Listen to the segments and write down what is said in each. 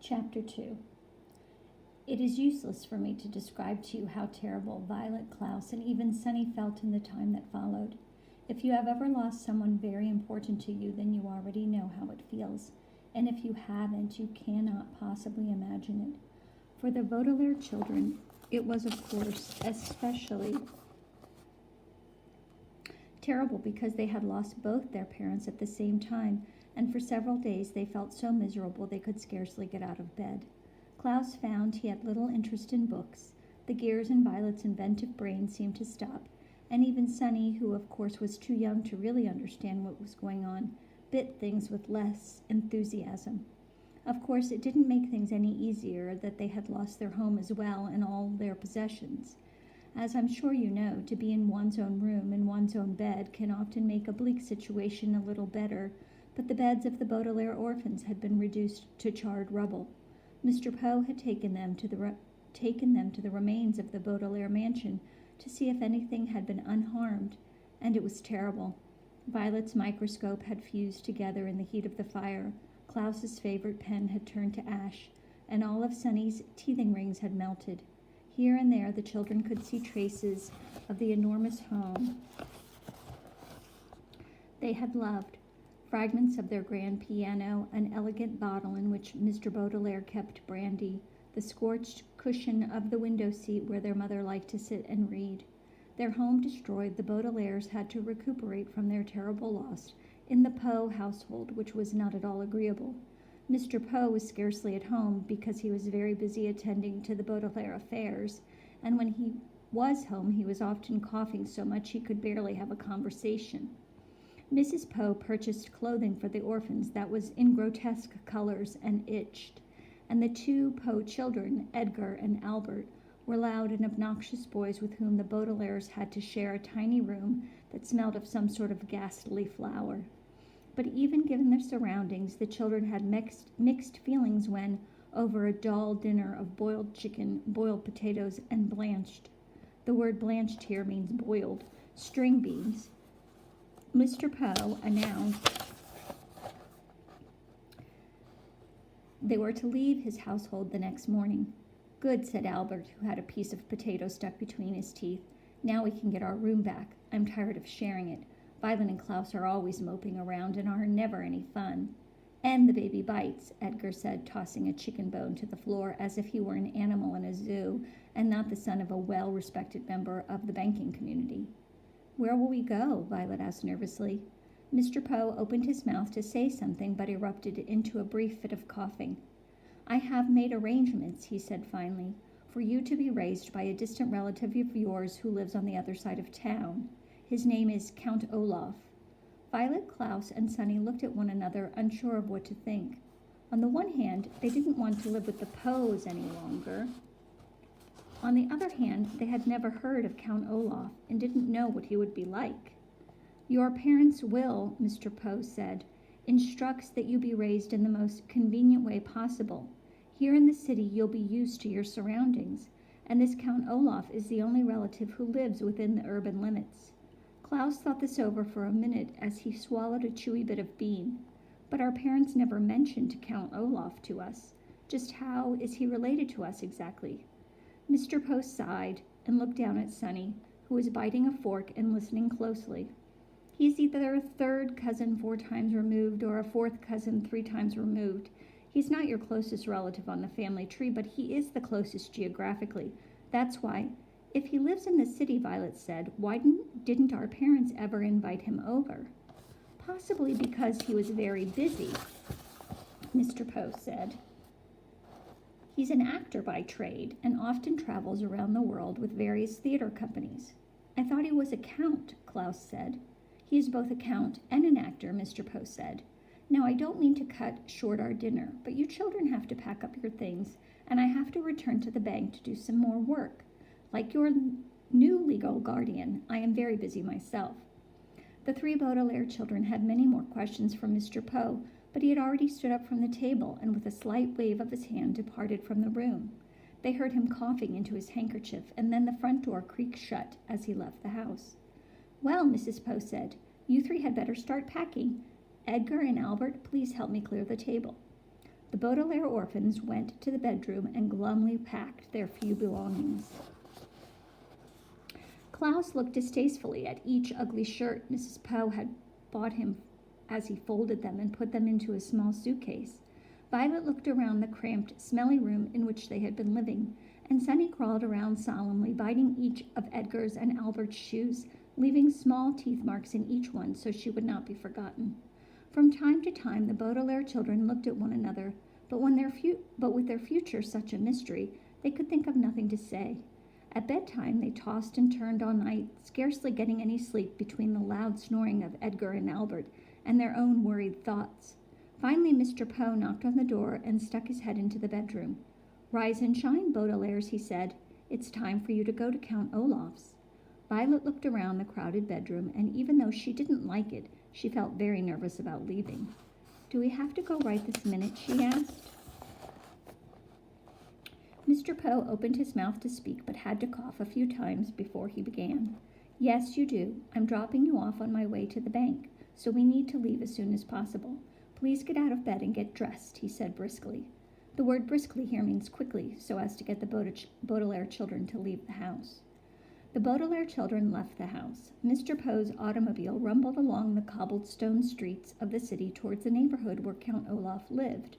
Chapter 2. It is useless for me to describe to you how terrible Violet, Klaus, and even Sunny felt in the time that followed. If you have ever lost someone very important to you, then you already know how it feels. And if you haven't, you cannot possibly imagine it. For the Baudelaire children, it was, of course, especially terrible because they had lost both their parents at the same time, and for several days they felt so miserable they could scarcely get out of bed. Klaus found he had little interest in books. The gears in Violet's inventive brain seemed to stop, and even Sunny, who of course was too young to really understand what was going on, bit things with less enthusiasm. Of course, it didn't make things any easier that they had lost their home as well and all their possessions. As I'm sure you know, to be in one's own room and one's own bed can often make a bleak situation a little better, but the beds of the Baudelaire orphans had been reduced to charred rubble. Mr. Poe had taken them to the remains of the Baudelaire mansion to see if anything had been unharmed, and it was terrible. Violet's microscope had fused together in the heat of the fire, Klaus's favorite pen had turned to ash, and all of Sunny's teething rings had melted. Here and there the children could see traces of the enormous home they had loved. Fragments of their grand piano, an elegant bottle in which Mr. Baudelaire kept brandy, the scorched cushion of the window seat where their mother liked to sit and read. Their home destroyed, the Baudelaires had to recuperate from their terrible loss in the Poe household, which was not at all agreeable. Mr. Poe was scarcely at home because he was very busy attending to the Baudelaire affairs, and when he was home he was often coughing so much he could barely have a conversation. Mrs. Poe purchased clothing for the orphans that was in grotesque colors and itched, and the two Poe children, Edgar and Albert, were loud and obnoxious boys with whom the Baudelaires had to share a tiny room that smelled of some sort of ghastly flower. But even given their surroundings, the children had mixed feelings when, over a dull dinner of boiled chicken, boiled potatoes, and blanched, the word blanched here means boiled, string beans, Mr. Poe announced they were to leave his household the next morning. "Good," said Albert, who had a piece of potato stuck between his teeth. "Now we can get our room back. I'm tired of sharing it. Violet and Klaus are always moping around and are never any fun." "And the baby bites," Edgar said, tossing a chicken bone to the floor as if he were an animal in a zoo and not the son of a well-respected member of the banking community. "Where will we go?" Violet asked nervously. Mr. Poe opened his mouth to say something but erupted into a brief fit of coughing. "I have made arrangements," he said finally, "for you to be raised by a distant relative of yours who lives on the other side of town. His name is Count Olaf." Violet, Klaus, and Sunny looked at one another, unsure of what to think. On the one hand, they didn't want to live with the Poes any longer. On the other hand, they had never heard of Count Olaf and didn't know what he would be like. "Your parents' will," Mr. Poe said, "instructs that you be raised in the most convenient way possible. Here in the city you'll be used to your surroundings, and this Count Olaf is the only relative who lives within the urban limits." Klaus thought this over for a minute as he swallowed a chewy bit of bean. "But our parents never mentioned Count Olaf to us. Just how is he related to us exactly?" Mr. Poe sighed and looked down at Sunny, who was biting a fork and listening closely. "He's either a third cousin 4 times removed or a fourth cousin 3 times removed. He's not your closest relative on the family tree, but he is the closest geographically. That's why, if he lives in the city," Violet said, "why didn't our parents ever invite him over?" "Possibly because he was very busy," Mr. Poe said. "He's an actor by trade and often travels around the world with various theater companies." "I thought he was a count," Klaus said. "He is both a count and an actor," Mr. Poe said. "Now, I don't mean to cut short our dinner, but you children have to pack up your things, and I have to return to the bank to do some more work. Like your new legal guardian, I am very busy myself." The 3 Baudelaire children had many more questions for Mr. Poe, but he had already stood up from the table and with a slight wave of his hand departed from the room. They heard him coughing into his handkerchief, and then the front door creaked shut as he left the house. "Well," Mrs. Poe said, "you 3 had better start packing. Edgar and Albert, please help me clear the table." The Baudelaire orphans went to the bedroom and glumly packed their few belongings. Klaus looked distastefully at each ugly shirt Mrs. Poe had bought him as he folded them and put them into a small suitcase. Violet looked around the cramped, smelly room in which they had been living, and Sunny crawled around solemnly, biting each of Edgar's and Albert's shoes, leaving small teeth marks in each one so she would not be forgotten. From time to time, the Baudelaire children looked at one another, but with their future such a mystery, they could think of nothing to say. At bedtime, they tossed and turned all night, scarcely getting any sleep between the loud snoring of Edgar and Albert and their own worried thoughts. Finally, Mr. Poe knocked on the door and stuck his head into the bedroom. "Rise and shine, Baudelaires," he said. "It's time for you to go to Count Olaf's." Violet looked around the crowded bedroom, and even though she didn't like it, she felt very nervous about leaving. "Do we have to go right this minute?" she asked. Mr. Poe opened his mouth to speak, but had to cough a few times before he began. "Yes, you do. I'm dropping you off on my way to the bank, so we need to leave as soon as possible. Please get out of bed and get dressed," he said briskly. The word briskly here means quickly, so as to get the Baudelaire children to leave the house. The Baudelaire children left the house. Mr. Poe's automobile rumbled along the cobblestone streets of the city towards the neighborhood where Count Olaf lived.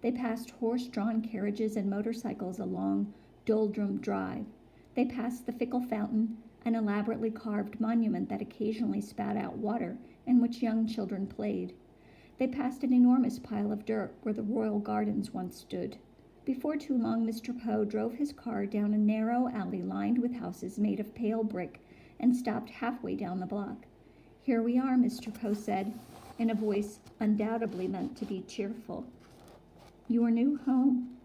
They passed horse-drawn carriages and motorcycles along Doldrum Drive. They passed the Fickle Fountain, an elaborately carved monument that occasionally spat out water and which young children played. They passed an enormous pile of dirt where the Royal Gardens once stood. Before too long, Mr. Poe drove his car down a narrow alley lined with houses made of pale brick and stopped halfway down the block. "Here we are," Mr. Poe said, in a voice undoubtedly meant to be cheerful. "Your new home."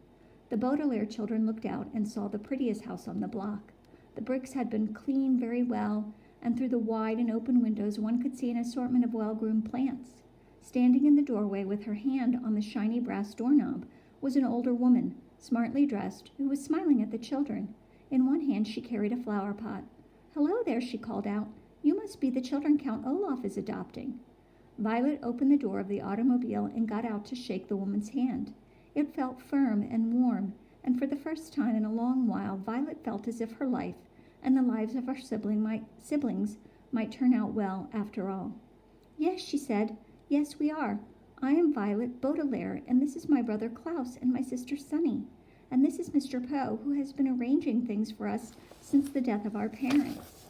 The Baudelaire children looked out and saw the prettiest house on the block. The bricks had been cleaned very well, and through the wide and open windows one could see an assortment of well-groomed plants. Standing in the doorway with her hand on the shiny brass doorknob was an older woman, smartly dressed, who was smiling at the children. In one hand she carried a flower pot. "Hello there," she called out. "You must be the children Count Olaf is adopting." Violet opened the door of the automobile and got out to shake the woman's hand. It felt firm and warm, and for the first time in a long while, Violet felt as if her life and the lives of her siblings might turn out well after all. "Yes," she said. "Yes, we are. I am Violet Baudelaire, and this is my brother Klaus and my sister Sunny. And this is Mr. Poe, who has been arranging things for us since the death of our parents."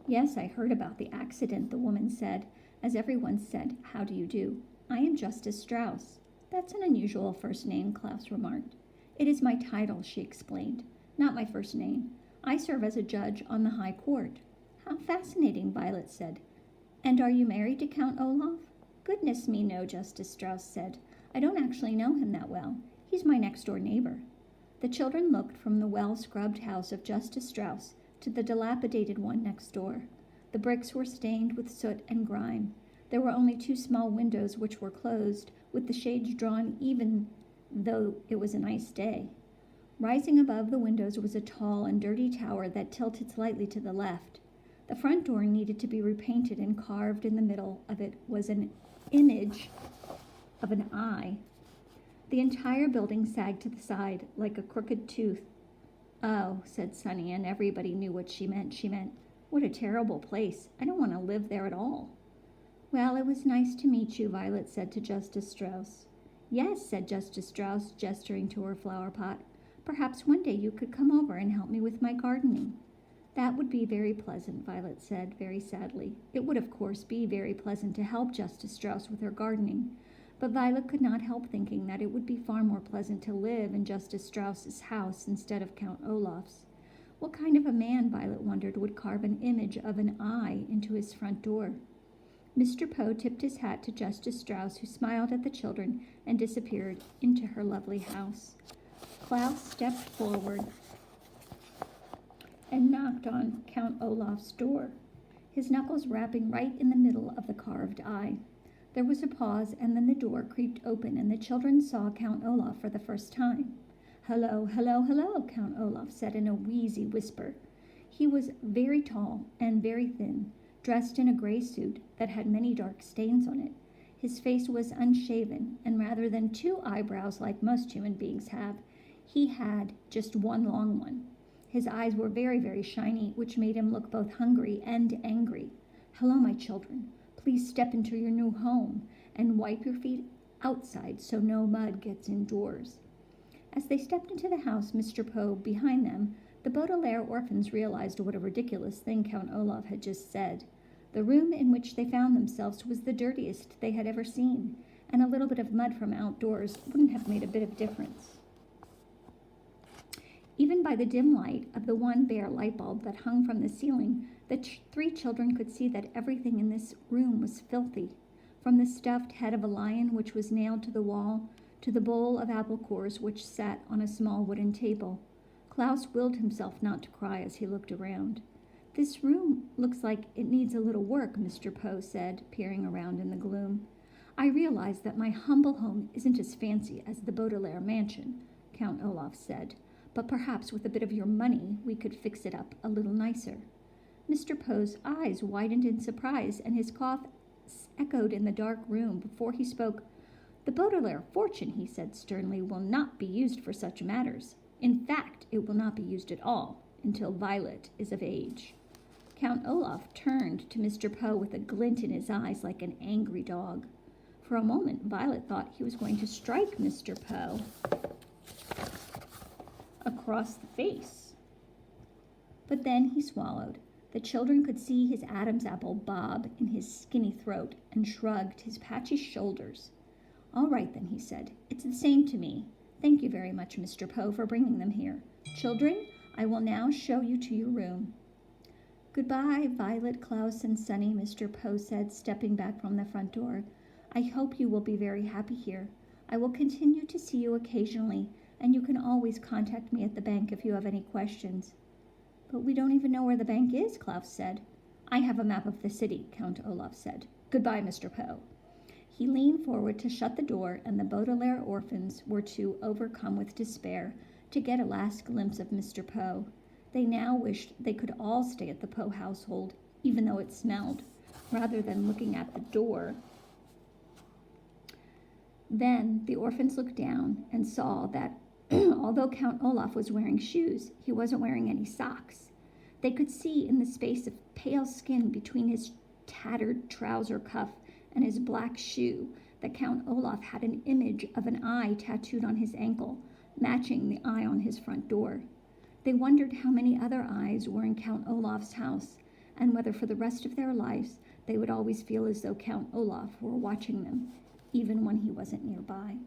"Yes, I heard about the accident," the woman said, as everyone said, "How do you do? I am Justice Strauss." "That's an unusual first name," Klaus remarked. "It is my title," she explained, "not my first name. I serve as a judge on the High Court." "How fascinating," Violet said. "And are you married to Count Olaf?" "Goodness me, no," Justice Strauss said. "I don't actually know him that well. He's my next-door neighbor." The children looked from the well-scrubbed house of Justice Strauss to the dilapidated one next door. The bricks were stained with soot and grime. There were only two small windows which were closed, with the shades drawn even though it was a nice day. Rising above the windows was a tall and dirty tower that tilted slightly to the left. The front door needed to be repainted, and carved in the middle of it was an image of an eye. The entire building sagged to the side like a crooked tooth. "Oh," said Sunny, and everybody knew what she meant. She meant, "What a terrible place. I don't want to live there at all." "Well, it was nice to meet you," Violet said to Justice Strauss. "Yes," said Justice Strauss, gesturing to her flower pot. "Perhaps one day you could come over and help me with my gardening." "That would be very pleasant," Violet said, very sadly. It would, of course, be very pleasant to help Justice Strauss with her gardening, but Violet could not help thinking that it would be far more pleasant to live in Justice Strauss's house instead of Count Olaf's. What kind of a man, Violet wondered, would carve an image of an eye into his front door? Mr. Poe tipped his hat to Justice Strauss, who smiled at the children and disappeared into her lovely house. Klaus stepped forward and knocked on Count Olaf's door, his knuckles rapping right in the middle of the carved eye. There was a pause, and then the door creaked open, and the children saw Count Olaf for the first time. "Hello, hello, hello," Count Olaf said in a wheezy whisper. He was very tall and very thin, dressed in a gray suit that had many dark stains on it. His face was unshaven, and rather than two eyebrows like most human beings have, he had just one long one. His eyes were very, very shiny, which made him look both hungry and angry. "Hello, my children. Please step into your new home and wipe your feet outside so no mud gets indoors." As they stepped into the house, Mr. Poe behind them, the Baudelaire orphans realized what a ridiculous thing Count Olaf had just said. The room in which they found themselves was the dirtiest they had ever seen, and a little bit of mud from outdoors wouldn't have made a bit of difference. Even by the dim light of the one bare light bulb that hung from the ceiling, the three children could see that everything in this room was filthy, from the stuffed head of a lion which was nailed to the wall to the bowl of apple cores which sat on a small wooden table. Klaus willed himself not to cry as he looked around. "This room looks like it needs a little work," Mr. Poe said, peering around in the gloom. "I realize that my humble home isn't as fancy as the Baudelaire mansion," Count Olaf said, "but perhaps with a bit of your money we could fix it up a little nicer." Mr. Poe's eyes widened in surprise, and his cough echoed in the dark room before he spoke. "The Baudelaire fortune," he said sternly, "will not be used for such matters. In fact, it will not be used at all until Violet is of age." Count Olaf turned to Mr. Poe with a glint in his eyes like an angry dog. For a moment, Violet thought he was going to strike Mr. Poe across the face. But then he swallowed. The children could see his Adam's apple bob in his skinny throat and shrugged his patchy shoulders. "All right, then," he said. "It's the same to me. Thank you very much, Mr. Poe, for bringing them here. Children, I will now show you to your room." "Goodbye, Violet, Klaus, and Sunny," Mr. Poe said, stepping back from the front door. "I hope you will be very happy here. I will continue to see you occasionally, and you can always contact me at the bank if you have any questions." "But we don't even know where the bank is," Klaus said. "I have a map of the city," Count Olaf said. "Goodbye, Mr. Poe." He leaned forward to shut the door, and the Baudelaire orphans were too overcome with despair to get a last glimpse of Mr. Poe. They now wished they could all stay at the Poe household, even though it smelled, rather than looking at the door. Then the orphans looked down and saw that although Count Olaf was wearing shoes, he wasn't wearing any socks. They could see in the space of pale skin between his tattered trouser cuff and his black shoe that Count Olaf had an image of an eye tattooed on his ankle, matching the eye on his front door. They wondered how many other eyes were in Count Olaf's house, and whether for the rest of their lives they would always feel as though Count Olaf were watching them, even when he wasn't nearby.